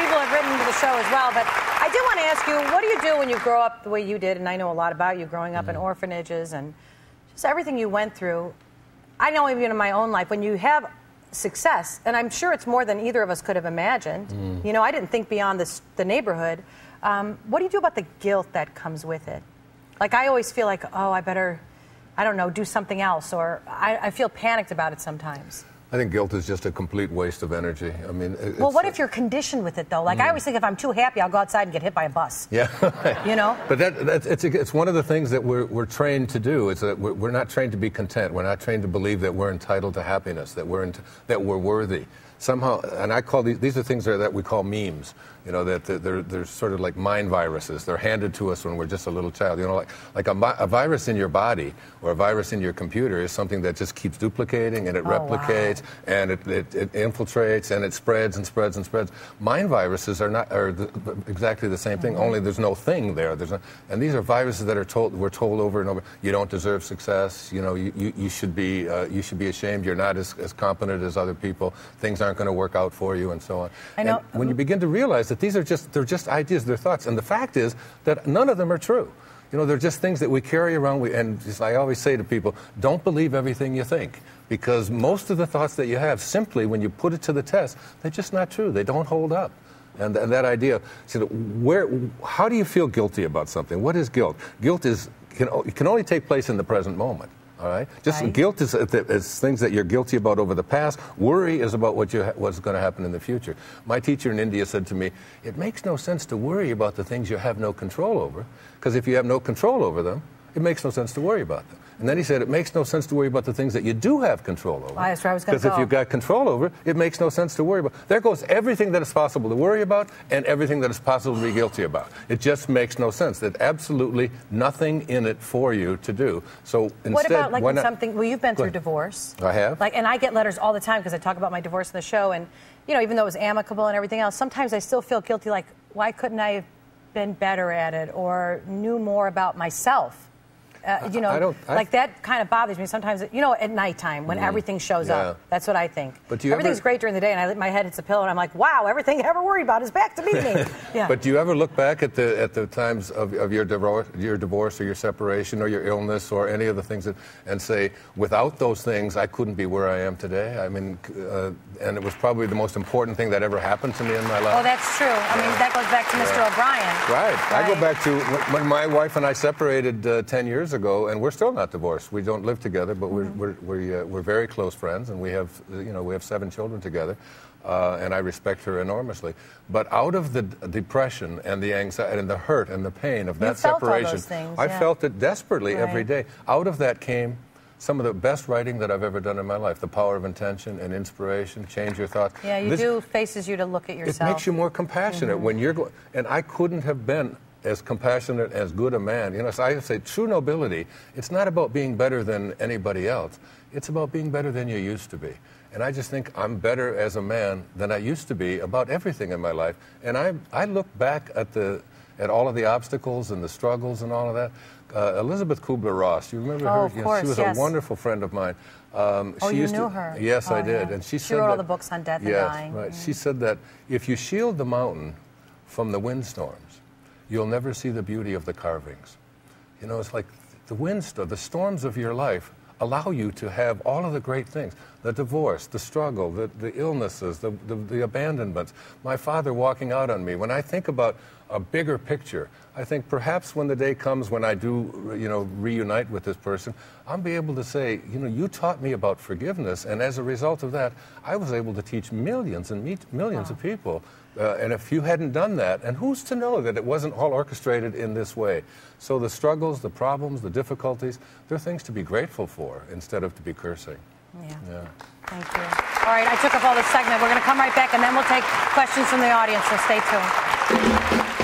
people have written to the show as well, but I do want to ask you, what do you do when you grow up the way you did? And I know a lot about you growing up in orphanages and just everything you went through. I know even in my own life, when you have success, and I'm sure it's more than either of us could have imagined. You know, I didn't think beyond the neighborhood. What do you do about the guilt that comes with it? Like, I always feel like, oh, I better, I don't know, do something else, or I feel panicked about it sometimes. I think guilt is just a complete waste of energy. I mean, well, what if you're conditioned with it, though? Like, I always think if I'm too happy, I'll go outside and get hit by a bus. Yeah. You know? But it's one of the things that we're trained to do. Is that we're not trained to be content. We're not trained to believe that we're entitled to happiness, that we're worthy. Somehow, and I call these are things that we call memes. You know, that they're sort of like mind viruses. They're handed to us when we're just a little child. You know, like a virus in your body or a virus in your computer is something that just keeps duplicating and it replicates and it infiltrates and it spreads and spreads and spreads. Mind viruses are exactly the same thing. Only there's no thing there. And these are viruses that we're told over and over. You don't deserve success. You know, you should be ashamed. You're not as competent as other people. Things aren't going to work out for you, and so on. I know. And when you begin to realize that they're just ideas, they're thoughts, and the fact is that none of them are true. You know, they're just things that we carry around. And just, I always say to people, don't believe everything you think, because most of the thoughts that you have, simply when you put it to the test, they're just not true. They don't hold up. And that idea, how do you feel guilty about something? What is guilt? Guilt can only take place in the present moment. All right. Guilt is things that you're guilty about over the past. Worry is about what's going to happen in the future. My teacher in India said to me, "It makes no sense to worry about the things you have no control over, because if you have no control over them, it makes no sense to worry about them." And then he said, it makes no sense to worry about the things that you do have control over. That's where I was going to go. Because if you've got control over, it makes no sense to worry about. There goes everything that is possible to worry about and everything that is possible to be guilty about. It just makes no sense. There's absolutely nothing in it for you to do. So instead, what about like something? Well, you've been through divorce. I have. Like, and I get letters all the time because I talk about my divorce in the show, and you know, even though it was amicable and everything else, sometimes I still feel guilty. Like, why couldn't I have been better at it or knew more about myself? You know, that kind of bothers me sometimes. You know, at nighttime when everything shows up, that's what I think. But everything's great during the day, and my head hits a pillow, and I'm like, wow, everything I ever worried about is back to meet me. Yeah. But do you ever look back at the times of your divorce or your separation or your illness or any of the things and say, without those things, I couldn't be where I am today? I mean, and it was probably the most important thing that ever happened to me in my life. Oh, that's true. I mean, that goes back to Mr. O'Brien. Right. I go back to when my wife and I separated 10 years ago, and we're still not divorced. We don't live together, but we're very close friends, and we have 7 children together, and I respect her enormously. But out of the depression and the anxiety and the hurt and the pain of that separation, all those things, I felt it desperately every day. Out of that came some of the best writing that I've ever done in my life. The power of intention and inspiration, change your thoughts. Yeah, faces you to look at yourself. It makes you more compassionate when you're going. And I couldn't have been as compassionate, as good a man. You know, so I say true nobility, it's not about being better than anybody else. It's about being better than you used to be. And I just think I'm better as a man than I used to be about everything in my life. And I look back at all of the obstacles and the struggles and all of that. Elizabeth Kubler-Ross, you remember her? Of course, she was a wonderful friend of mine. You knew her? Yes, I did. And she wrote all the books on death and dying. Right. She said that if you shield the mountain from the windstorms, you'll never see the beauty of the carvings. You know, it's like the storms of your life allow you to have all of the great things. The divorce, the struggle, the illnesses, the abandonments. My father walking out on me. When I think about a bigger picture, I think perhaps when the day comes when I do, reunite with this person, I'll be able to say, you taught me about forgiveness, and as a result of that, I was able to teach millions and meet millions of people. And if you hadn't done that, and who's to know that it wasn't all orchestrated in this way? So the struggles, the problems, the difficulties, they're things to be grateful for instead of to be cursing. Yeah. Thank you. All right, I took up all this segment. We're going to come right back, and then we'll take questions from the audience, so stay tuned.